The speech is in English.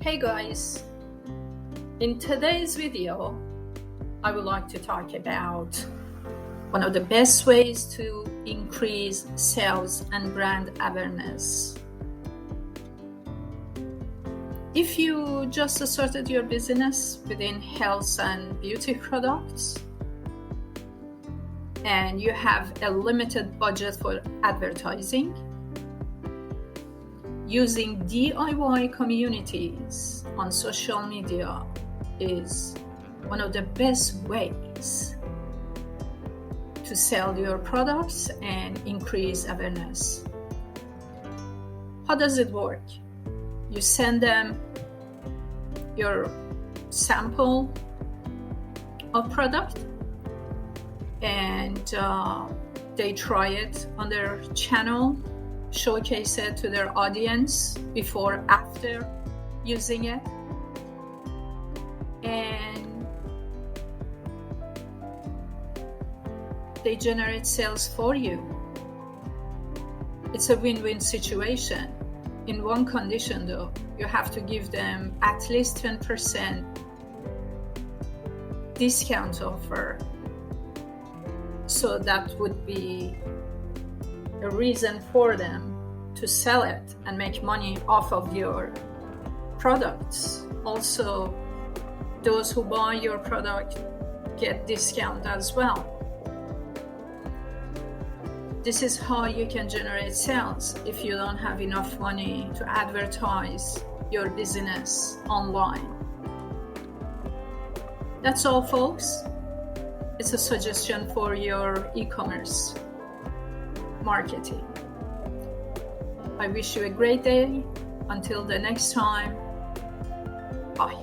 Hey guys, in today's video, I would like to talk about one of the best ways to increase sales and brand awareness. If you just started your business within health and beauty products, and you have a limited budget for advertising, using DIY communities on social media is one of the best ways to sell your products and increase awareness. How does it work? You send them your sample of product and they try it on their channel, showcase it to their audience before, after using it, and they generate sales for you. It's a win-win situation. In one condition though, you have to give them at least 10% discount offer. So that would be a reason for them to sell it and make money off of your products. Also, those who buy your product get discount as well. This is how you can generate sales if you don't have enough money to advertise your business online. That's all, folks. It's a suggestion for your e-commerce marketing. I wish you a great day. Until the next time, bye.